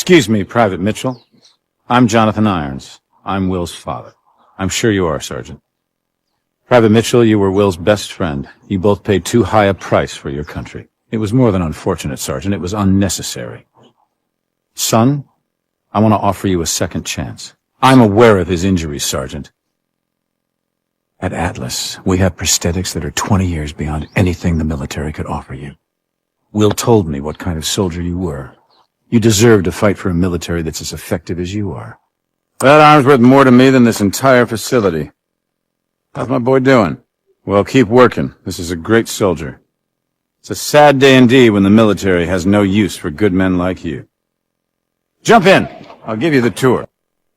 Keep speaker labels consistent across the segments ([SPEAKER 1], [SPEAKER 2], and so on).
[SPEAKER 1] Excuse me, Private Mitchell. I'm Jonathan Irons. I'm Will's father. I'm sure you are, Sergeant. Private Mitchell, you were Will's best friend. You both paid too high a price for your country. It was more than unfortunate, Sergeant. It was unnecessary. Son, I want to offer you a second chance. I'm aware of his injuries, Sergeant. At Atlas, we have prosthetics that are 20 years beyond anything the military could offer you. Will told me what kind of soldier you were. You deserve to fight for a military that's as effective as you are. That arm's worth more to me than this entire facility. How's my boy doing? Well, keep working. This is a great soldier. It's a sad day indeed when the military has no use for good men like you. Jump in. I'll give you the tour.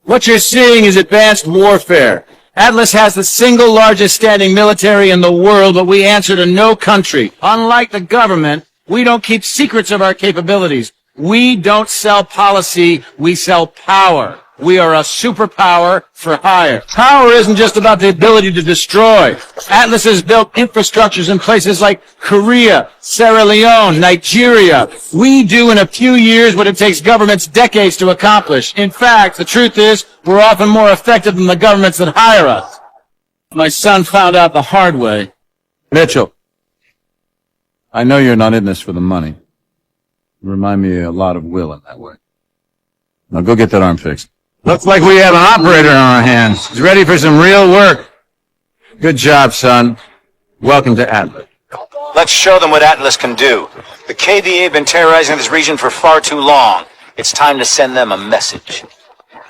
[SPEAKER 2] What you're seeing is advanced warfare. Atlas has the single largest standing military in the world, but we answer to no country. Unlike the government, we don't keep secrets of our capabilities. We don't sell policy, we sell power. We are a superpower for hire. Power isn't just about the ability to destroy. Atlas has built infrastructures in places like Korea, Sierra Leone, Nigeria. We do in a few years what it takes governments decades to accomplish. In fact, the truth is, we're often more effective than the governments that hire us. My son found out the hard way.
[SPEAKER 1] Mitchell, I know you're not in this for the money. You remind me a lot of Will in that way. Now go get that arm fixed. Looks like we have an operator on our hands. He's ready for some real work. Good job, son. Welcome to Atlas.
[SPEAKER 3] Let's show them what Atlas can do. The KVA have been terrorizing this region for far too long. It's time to send them a message.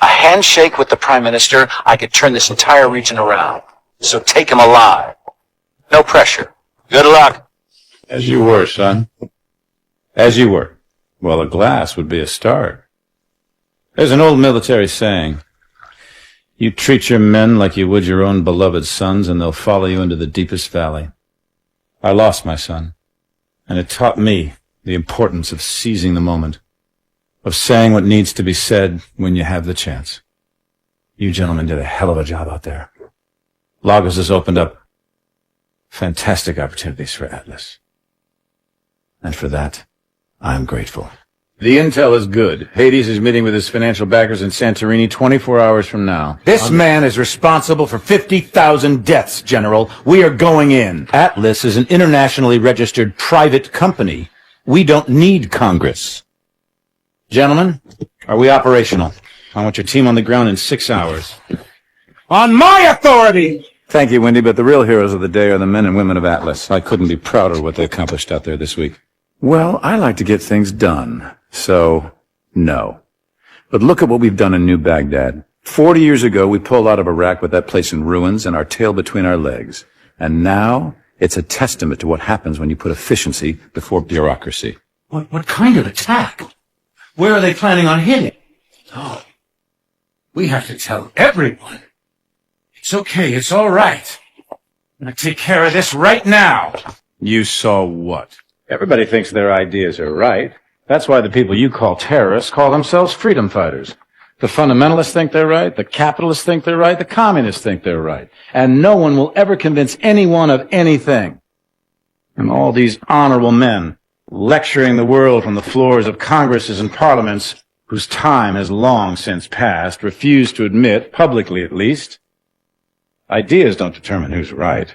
[SPEAKER 3] A handshake with the Prime Minister, I could turn this entire region around. So take him alive. No pressure. Good luck.
[SPEAKER 1] As you were, son. As you were. Well, a glass would be a start. There's an old military saying, you treat your men like you would your own beloved sons, and they'll follow you into the deepest valley. I lost my son, and it taught me the importance of seizing the moment, of saying what needs to be said when you have the chance. You gentlemen did a hell of a job out there. Lagos has opened up fantastic opportunities for Atlas. And for that, I'm grateful. The intel is good. Hades is meeting with his financial backers in Santorini 24 hours from now. This man is responsible for 50,000 deaths, General. We are going in. Atlas is an internationally registered private company. We don't need Congress. Gentlemen, are we operational? I want your team on the ground in 6 hours. On my authority! Thank you, Wendy, but the real heroes of the day are the men and women of Atlas. I couldn't be prouder of what they accomplished out there this week. Well, I like to get things done. So, no. But look at what we've done in New Baghdad. 40 years ago, we pulled out of Iraq with that place in ruins and our tail between our legs. And now, it's a testament to what happens when you put efficiency before bureaucracy.
[SPEAKER 2] What kind of attack? Where are they planning on hitting? Oh, we have to tell everyone. It's okay, it's all right. I'm gonna take care of this right now.
[SPEAKER 1] You saw what? Everybody thinks their ideas are right. That's why the people you call terrorists call themselves freedom fighters. The fundamentalists think they're right, the capitalists think they're right, the communists think they're right. And no one will ever convince anyone of anything. And all these honorable men lecturing the world from the floors of Congresses and parliaments whose time has long since passed refuse to admit, publicly at least, ideas don't determine who's right.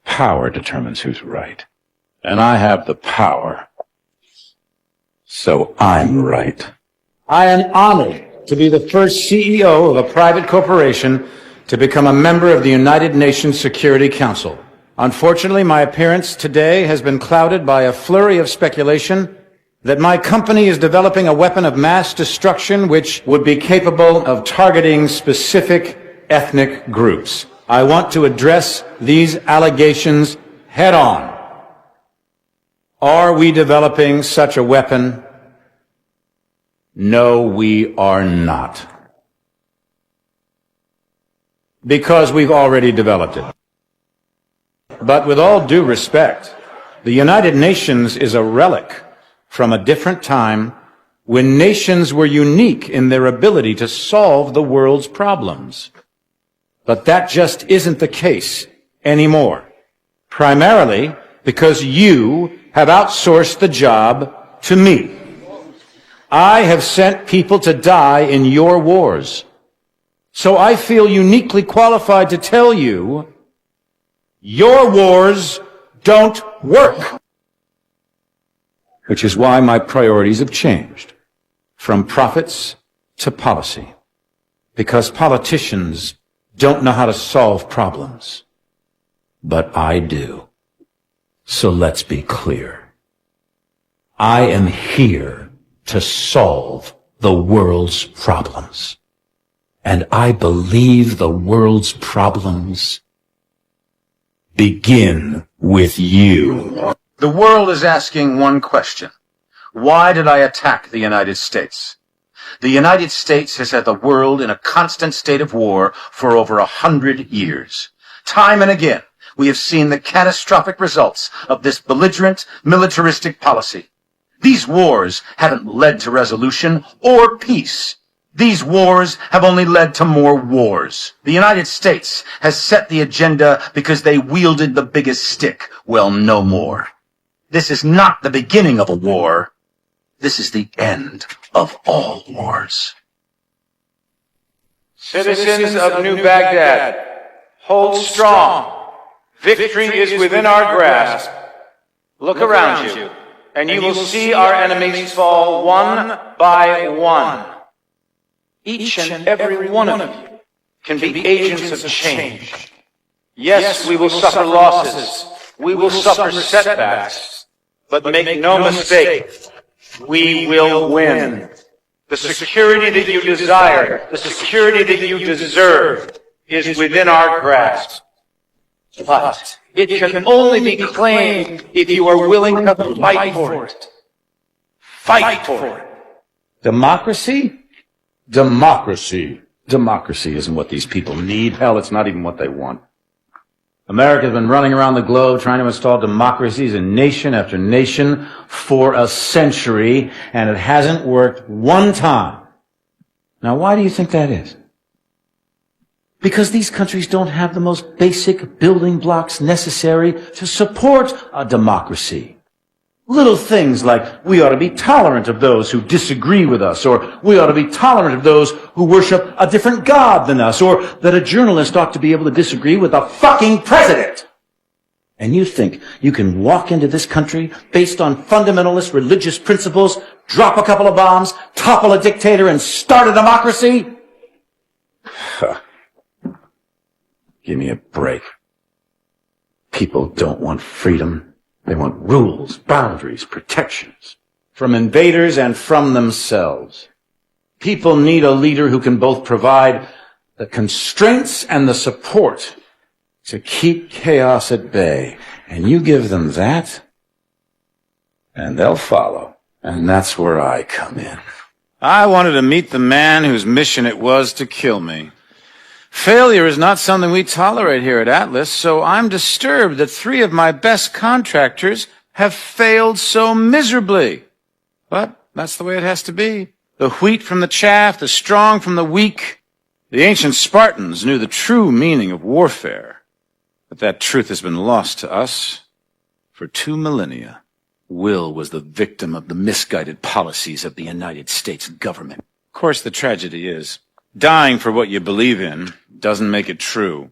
[SPEAKER 1] Power determines who's right. And I have the power. So I'm right. I am honored to be the first CEO of a private corporation to become a member of the United Nations Security Council. Unfortunately, my appearance today has been clouded by a flurry of speculation that my company is developing a weapon of mass destruction which would be capable of targeting specific ethnic groups. I want to address these allegations head on. Are we developing such a weapon? No, we are not. Because we've already developed it. But with all due respect, the United Nations is a relic from a different time when nations were unique in their ability to solve the world's problems. But that just isn't the case anymore. Primarily because you have outsourced the job to me. I have sent people to die in your wars. So I feel uniquely qualified to tell you, your wars don't work. Which is why my priorities have changed from profits to policy. Because politicians don't know how to solve problems. But I do. So let's be clear. I am here to solve the world's problems. And I believe the world's problems begin with you.
[SPEAKER 4] The world is asking one question. Why did I attack the United States? The United States has had the world in a constant state of war for over 100 years. Time and again, we have seen the catastrophic results of this belligerent, militaristic policy. These wars haven't led to resolution or peace. These wars have only led to more wars. The United States has set the agenda because they wielded the biggest stick. Well, no more. This is not the beginning of a war. This is the end of all wars.
[SPEAKER 5] Citizens of New Baghdad, hold strong. Victory is within our grasp. Look around you, and you will see our enemies fall one by one. Each and every one of you can be agents of change. Yes, we will suffer losses. We will suffer setbacks. But make no mistake, we will win. The security that you desire, the security that you deserve, is within our grasp. But it can only be claimed if you are willing to fight for it. Fight for it.
[SPEAKER 1] Democracy? Democracy. Democracy isn't what these people need. Hell, it's not even what they want. America's been running around the globe trying to install democracies in nation after nation for a century, and it hasn't worked one time. Now, why do you think that is? Because these countries don't have the most basic building blocks necessary to support a democracy. Little things like we ought to be tolerant of those who disagree with us, or we ought to be tolerant of those who worship a different God than us, or that a journalist ought to be able to disagree with a fucking president. And you think you can walk into this country based on fundamentalist religious principles, drop a couple of bombs, topple a dictator, and start a democracy? Give me a break. People don't want freedom. They want rules, boundaries, protections from invaders and from themselves. People need a leader who can both provide the constraints and the support to keep chaos at bay. And you give them that, and they'll follow. And that's where I come in.
[SPEAKER 2] I wanted to meet the man whose mission it was to kill me. Failure is not something we tolerate here at Atlas, so I'm disturbed that 3 of my best contractors have failed so miserably. But that's the way it has to be. The wheat from the chaff, the strong from the weak. The ancient Spartans knew the true meaning of warfare, but that truth has been lost to us for 2 millennia. Will was the victim of the misguided policies of the United States government. Of course, the tragedy is, dying for what you believe in doesn't make it true.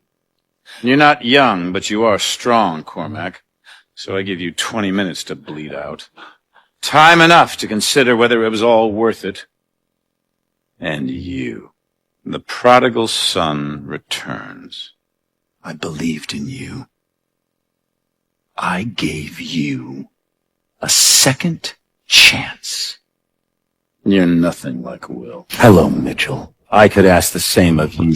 [SPEAKER 2] You're not young, but you are strong, Cormac. So I give you 20 minutes to bleed out. Time enough to consider whether it was all worth it. And you, the prodigal son, returns. I believed in you. I gave you a second chance. You're nothing like Will. Hello, Mitchell. I could ask the same of you.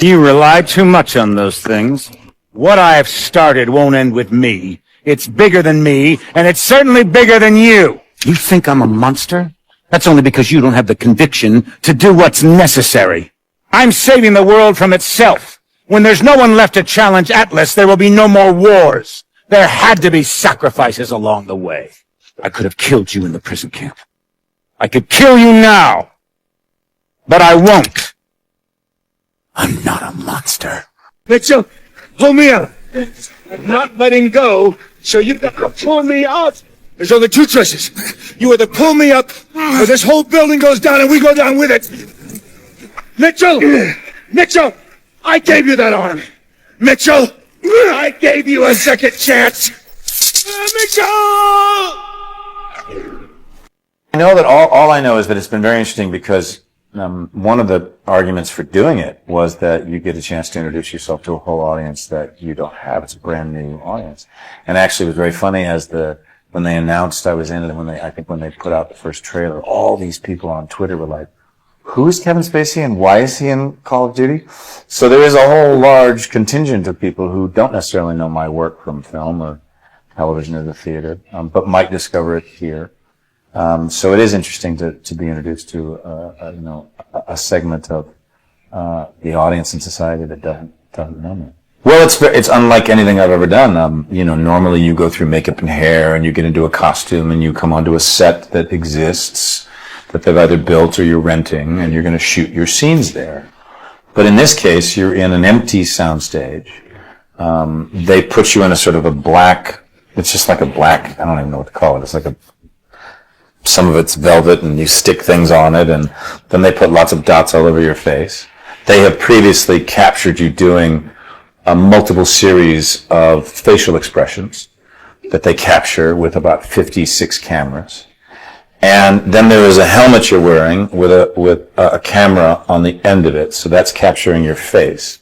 [SPEAKER 2] You rely too much on those things. What I have started won't end with me. It's bigger than me, and it's certainly bigger than you. You think I'm a monster? That's only because you don't have the conviction to do what's necessary. I'm saving the world from itself. When there's no one left to challenge Atlas, there will be no more wars. There had to be sacrifices along the way. I could have killed you in the prison camp. I could kill you now. But I won't. I'm not a monster.
[SPEAKER 6] Mitchell, pull me up. I'm not letting go, so you gotta pull me out. There's only two choices. You either pull me up, or this whole building goes down and we go down with it. Mitchell! Mitchell! I gave you that arm. Mitchell! I gave you a second chance. Mitchell!
[SPEAKER 7] I know that all I know is that it's been very interesting because one of the arguments for doing it was that you get a chance to introduce yourself to a whole audience that you don't have. It's a brand new audience. And actually it was very funny when they announced I was in it, and when they put out the first trailer, all these people on Twitter were like, who is Kevin Spacey and why is he in Call of Duty? So there is a whole large contingent of people who don't necessarily know my work from film or television or the theater, but might discover it here. So it is interesting to be introduced to a segment of the audience in society that doesn't know me. Well, it's unlike anything I've ever done. Normally you go through makeup and hair and you get into a costume and you come onto a set that exists, that they've either built or you're renting, and you're going to shoot your scenes there. But in this case, you're in an empty soundstage. They put you in a sort of a black, it's just like a black, I don't even know what to call it. It's like some of it's velvet and you stick things on it, and then they put lots of dots all over your face. They have previously captured you doing a multiple series of facial expressions that they capture with about 56 cameras. And then there is a helmet you're wearing with a camera on the end of it, so that's capturing your face.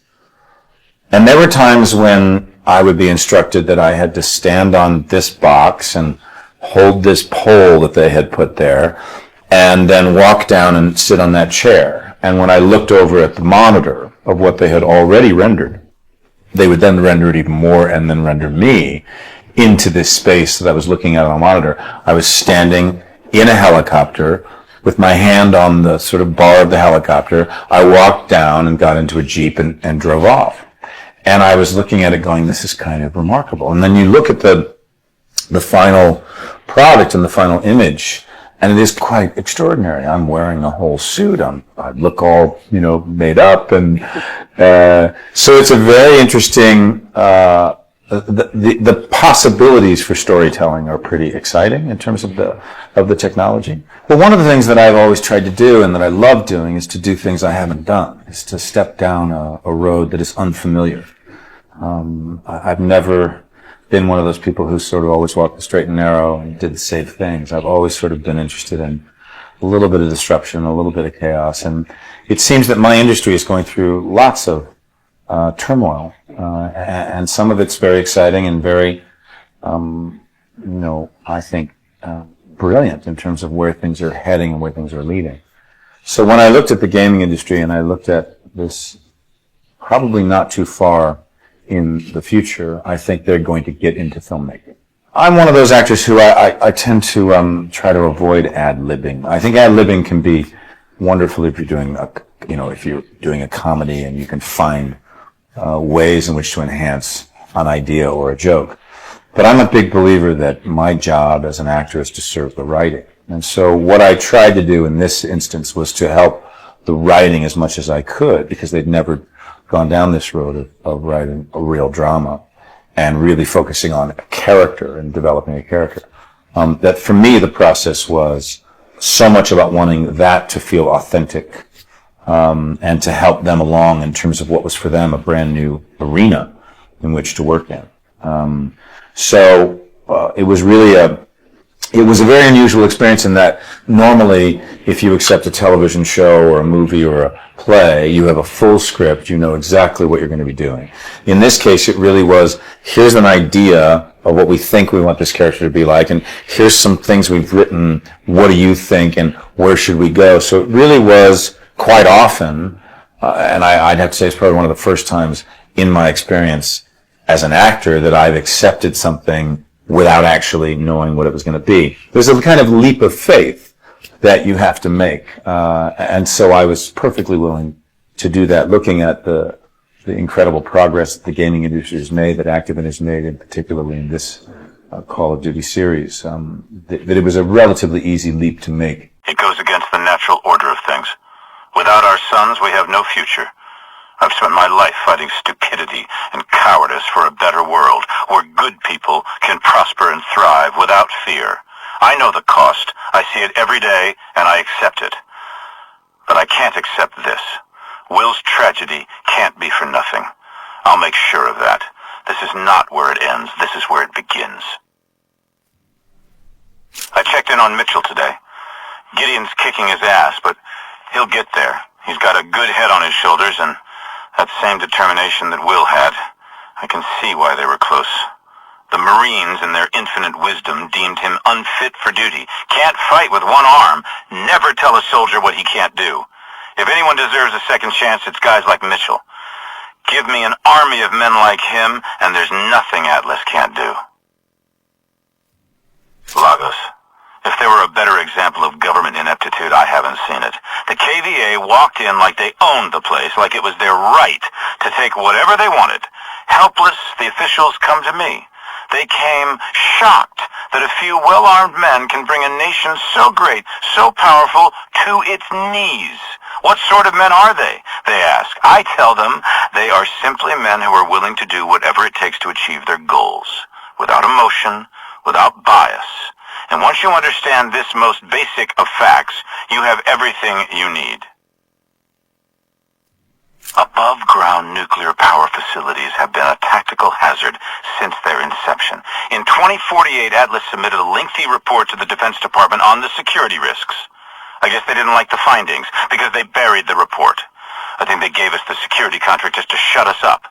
[SPEAKER 7] And there were times when I would be instructed that I had to stand on this box and hold this pole that they had put there, and then walk down and sit on that chair. And when I looked over at the monitor of what they had already rendered, they would then render it even more and then render me into this space that I was looking at on the monitor. I was standing in a helicopter with my hand on the sort of bar of the helicopter. I walked down and got into a Jeep and drove off. And I was looking at it going, this is kind of remarkable. And then you look at the final product and the final image, and it is quite extraordinary. I'm wearing a whole suit. I look all, made up. And so it's a very interesting, the possibilities for storytelling are pretty exciting in terms of the technology. But one of the things that I've always tried to do and that I love doing is to do things I haven't done, is to step down a road that is unfamiliar. I've never been one of those people who sort of always walked the straight and narrow and did the safe things. I've always sort of been interested in a little bit of disruption, a little bit of chaos. And it seems that my industry is going through lots of turmoil, and some of it's very exciting and very, I think, brilliant in terms of where things are heading and where things are leading. So when I looked at the gaming industry and I looked at this probably not too far in the future, I think they're going to get into filmmaking. I'm one of those actors who I tend to try to avoid ad-libbing. I think ad-libbing can be wonderful if you're doing a comedy and you can find ways in which to enhance an idea or a joke. But I'm a big believer that my job as an actor is to serve the writing. And so what I tried to do in this instance was to help the writing as much as I could, because they'd never gone down this road of writing a real drama and really focusing on a character and developing a character. That for me, the process was so much about wanting that to feel authentic, and to help them along in terms of what was for them a brand new arena in which to work in. So it was really it was a very unusual experience in that normally if you accept a television show or a movie or a play, you have a full script, you know exactly what you're going to be doing. In this case, it really was, here's an idea of what we think we want this character to be like, and here's some things we've written, what do you think, and where should we go? So it really was quite often, and I'd have to say it's probably one of the first times in my experience as an actor that I've accepted something without actually knowing what it was going to be. There's a kind of leap of faith that you have to make, and so I was perfectly willing to do that, looking at the incredible progress that the gaming industry has made, that Activision has made, and particularly in this Call of Duty series, that it was a relatively easy leap to make.
[SPEAKER 8] It goes against the natural order of things. Without our sons, we have no future. I've spent my life fighting stupidity and cowardice for a better world, where good people can prosper and thrive without fear. I know the cost. I see it every day, and I accept it. But I can't accept this. Will's tragedy can't be for nothing. I'll make sure of that. This is not where it ends. This is where it begins. I checked in on Mitchell today. Gideon's kicking his ass, but he'll get there. He's got a good head on his shoulders, and that same determination that Will had. I can see why they were close. The Marines, in their infinite wisdom, deemed him unfit for duty. Can't fight with one arm. Never tell a soldier what he can't do. If anyone deserves a second chance, it's guys like Mitchell. Give me an army of men like him, and there's nothing Atlas can't do. Lagos. If there were a better example of government ineptitude, I haven't seen it. The KVA walked in like they owned the place, like it was their right to take whatever they wanted. Helpless, the officials come to me. They came shocked that a few well-armed men can bring a nation so great, so powerful, to its knees. What sort of men are they? They ask. I tell them they are simply men who are willing to do whatever it takes to achieve their goals, without emotion, without bias. And once you understand this most basic of facts, you have everything you need. Above-ground nuclear power facilities have been a tactical hazard since their inception. In 2048, Atlas submitted a lengthy report to the Defense Department on the security risks. I guess they didn't like the findings, because they buried the report. I think they gave us the security contract just to shut us up.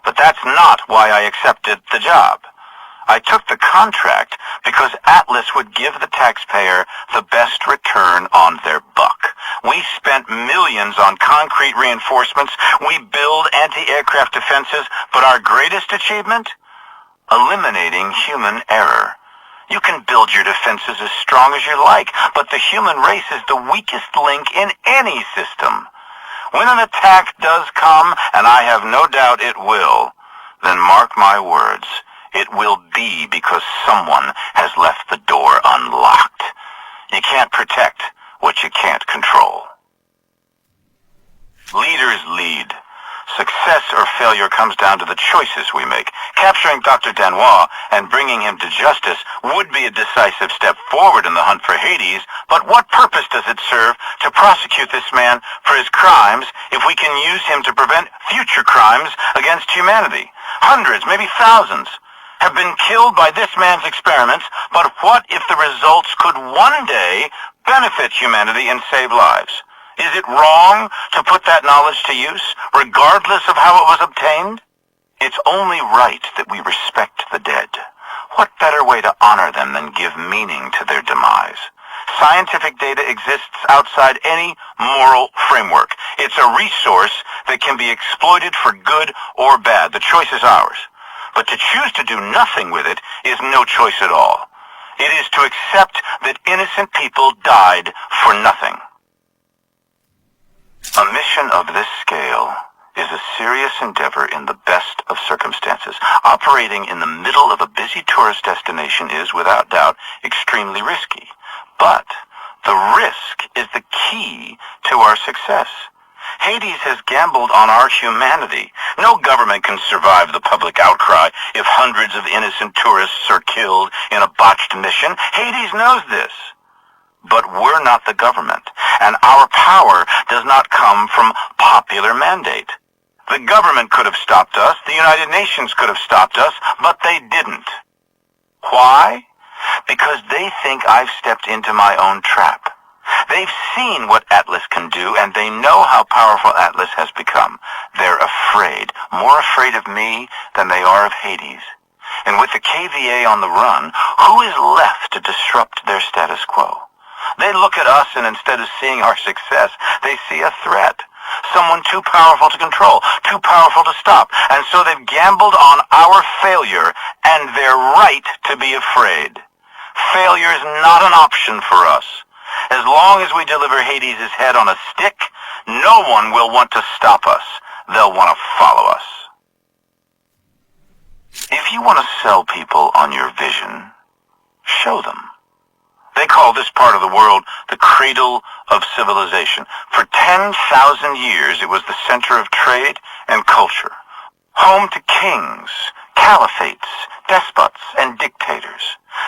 [SPEAKER 8] But that's not why I accepted the job. I took the contract because Atlas would give the taxpayer the best return on their buck. We spent millions on concrete reinforcements. We build anti-aircraft defenses, but our greatest achievement? Eliminating human error. You can build your defenses as strong as you like, but the human race is the weakest link in any system. When an attack does come, and I have no doubt it will, then mark my words, it will be because someone has left the door unlocked. You can't protect what you can't control. Leaders lead. Success or failure comes down to the choices we make. Capturing Dr. Danois and bringing him to justice would be a decisive step forward in the hunt for Hades, but what purpose does it serve to prosecute this man for his crimes if we can use him to prevent future crimes against humanity? Hundreds, maybe thousands, have been killed by this man's experiments, but what if the results could one day benefit humanity and save lives? Is it wrong to put that knowledge to use, regardless of how it was obtained? It's only right that we respect the dead. What better way to honor them than give meaning to their demise? Scientific data exists outside any moral framework. It's a resource that can be exploited for good or bad. The choice is ours. But to choose to do nothing with it is no choice at all. It is to accept that innocent people died for nothing. A mission of this scale is a serious endeavor in the best of circumstances. Operating in the middle of a busy tourist destination is, without doubt, extremely risky. But the risk is the key to our success. Hades has gambled on our humanity. No government can survive the public outcry if hundreds of innocent tourists are killed in a botched mission. Hades knows this. But we're not the government, and our power does not come from popular mandate. The government could have stopped us, the United Nations could have stopped us, but they didn't. Why? Because they think I've stepped into my own trap. They've seen what Atlas can do, and they know how powerful Atlas has become. They're afraid, more afraid of me than they are of Hades. And with the KVA on the run, who is left to disrupt their status quo? They look at us, and instead of seeing our success, they see a threat. Someone too powerful to control, too powerful to stop. And so they've gambled on our failure and their right to be afraid. Failure is not an option for us. As long as we deliver Hades' head on a stick, no one will want to stop us. They'll want to follow us. If you want to sell people on your vision, show them. They call this part of the world the cradle of civilization. For 10,000 years, it was the center of trade and culture. Home to kings, caliphates, despots and dictators.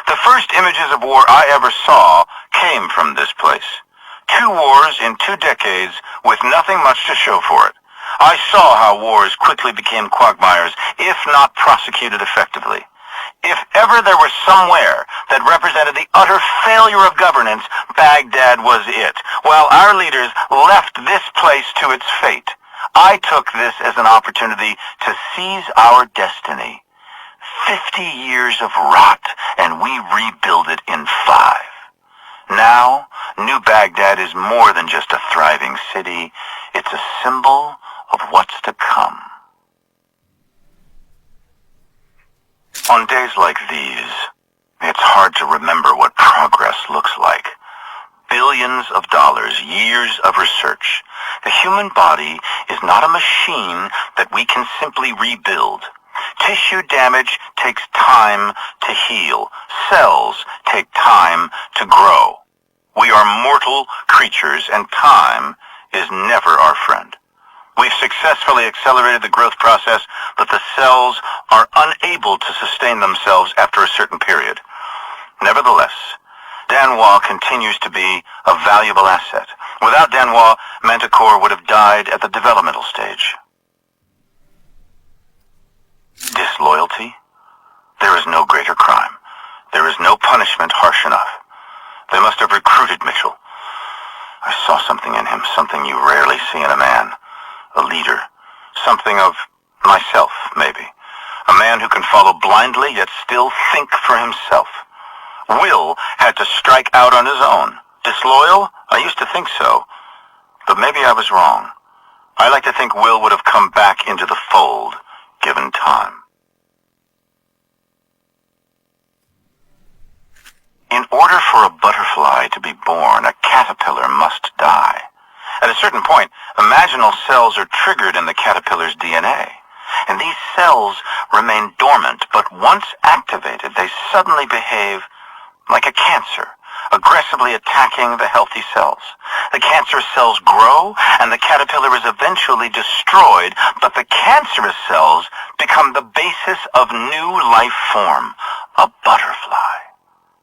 [SPEAKER 8] The first images of war I ever saw came from this place. 2 wars in 2 decades with nothing much to show for it. I saw how wars quickly became quagmires, if not prosecuted effectively. If ever there was somewhere that represented the utter failure of governance, Baghdad was it. While our leaders left this place to its fate, I took this as an opportunity to seize our destiny. 50 years of rot, and we rebuild it in 5. Now, New Baghdad is more than just a thriving city. It's a symbol of what's to come. On days like these, it's hard to remember what progress looks like. Billions of dollars, years of research. The human body is not a machine that we can simply rebuild. Tissue damage takes time to heal. Cells take time to grow. We are mortal creatures, and time is never our friend. We've successfully accelerated the growth process, but the cells are unable to sustain themselves after a certain period. Nevertheless, Danois continues to be a valuable asset. Without Danois, Manticore would have died at the developmental stage. Disloyalty? There is no greater crime. There is no punishment harsh enough. They must have recruited Mitchell. I saw something in him, something you rarely see in a man. A leader. Something of myself, maybe. A man who can follow blindly, yet still think for himself. Will had to strike out on his own. Disloyal? I used to think so. But maybe I was wrong. I like to think Will would have come back into the fold, given time. In order for a butterfly to be born, a caterpillar must die. At a certain point, imaginal cells are triggered in the caterpillar's DNA. And these cells remain dormant, but once activated, they suddenly behave like a cancer, aggressively attacking the healthy cells. The cancerous cells grow, and the caterpillar is eventually destroyed, but the cancerous cells become the basis of new life form, a butterfly.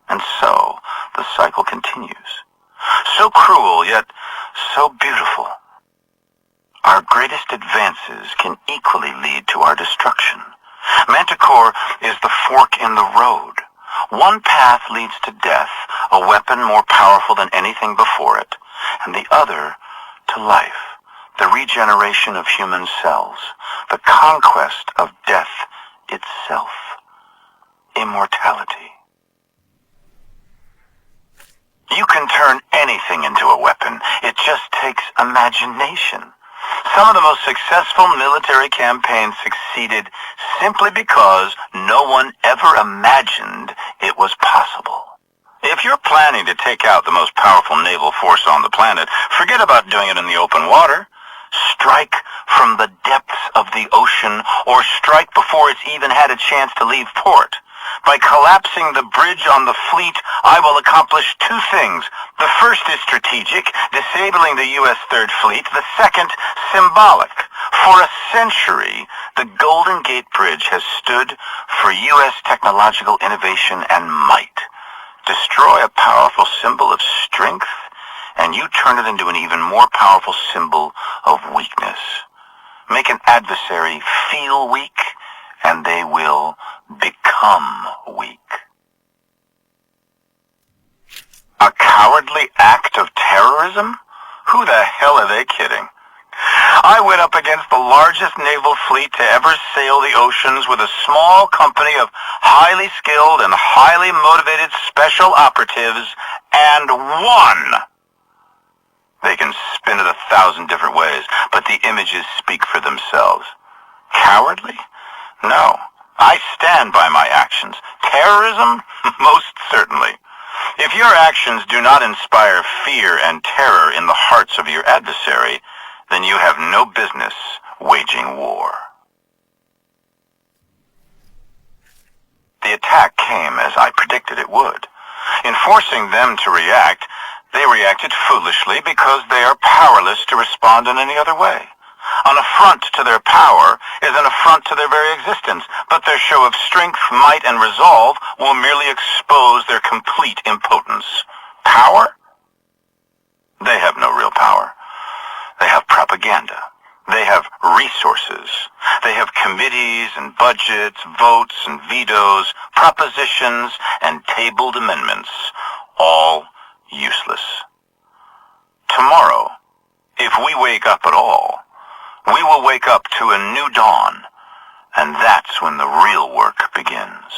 [SPEAKER 8] And so, the cycle continues. So cruel, yet so beautiful. Our greatest advances can equally lead to our destruction. Manticore is the fork in the road. One path leads to death, a weapon more powerful than anything before it, and the other to life, the regeneration of human cells, the conquest of death itself, immortality. You can turn anything into a weapon. It just takes imagination. Some of the most successful military campaigns succeeded simply because no one ever imagined it was possible. If you're planning to take out the most powerful naval force on the planet, forget about doing it in the open water. Strike from the depths of the ocean, or strike before it's even had a chance to leave port. By collapsing the bridge on the fleet, I will accomplish 2 things. The first is strategic, disabling the U.S. Third Fleet. The second, symbolic. For a century, the Golden Gate Bridge has stood for U.S. technological innovation and might. Destroy a powerful symbol of strength, and you turn it into an even more powerful symbol of weakness. Make an adversary feel weak, and they will become weak. A cowardly act of terrorism? Who the hell are they kidding? I went up against the largest naval fleet to ever sail the oceans with a small company of highly skilled and highly motivated special operatives, and won! They can spin it 1,000 different ways, but the images speak for themselves. Cowardly? No. I stand by my actions. Terrorism? Most certainly. If your actions do not inspire fear and terror in the hearts of your adversary, then you have no business waging war. The attack came as I predicted it would. In forcing them to react, they reacted foolishly because they are powerless to respond in any other way. An affront to their power is an affront to their very existence, but their show of strength, might, and resolve will merely expose their complete impotence. Power? They have no real power. They have propaganda. They have resources. They have committees and budgets, votes and vetoes, propositions and tabled amendments, all useless. Tomorrow, if we wake up at all, we will wake up to a new dawn, and that's when the real work begins.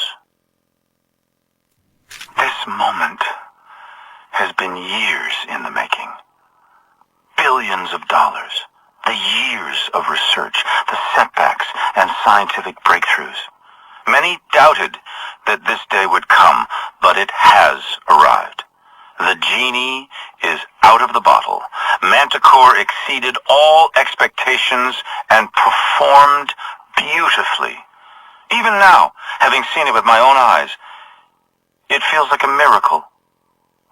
[SPEAKER 8] This moment has been years in the making. Billions of dollars, the years of research, the setbacks and scientific breakthroughs. Many doubted that this day would come, but it has arrived. The genie is out of the bottle. Manticore exceeded all expectations and performed beautifully. Even now, having seen it with my own eyes, it feels like a miracle.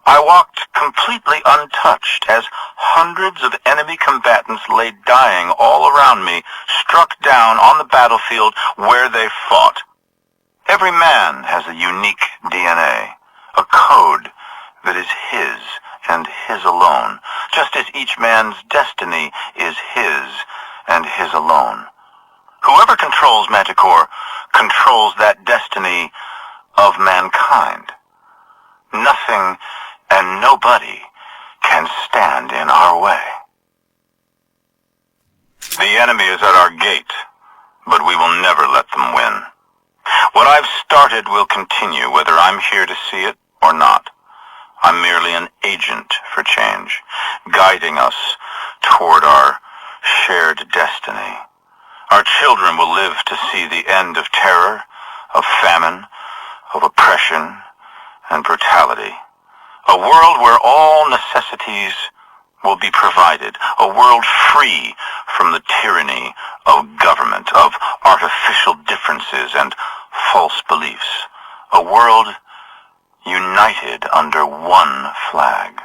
[SPEAKER 8] I walked completely untouched as hundreds of enemy combatants lay dying all around me, struck down on the battlefield where they fought. Every man has a unique DNA, a code that is his and his alone, just as each man's destiny is his and his alone. Whoever controls Manticore controls that destiny of mankind. Nothing and nobody can stand in our way. The enemy is at our gate, but we will never let them win. What I've started will continue, whether I'm here to see it or not. I'm merely an agent for change, guiding us toward our shared destiny. Our children will live to see the end of terror, of famine, of oppression, and brutality. A world where all necessities will be provided. A world free from the tyranny of government, of artificial differences and false beliefs. A world united under one flag.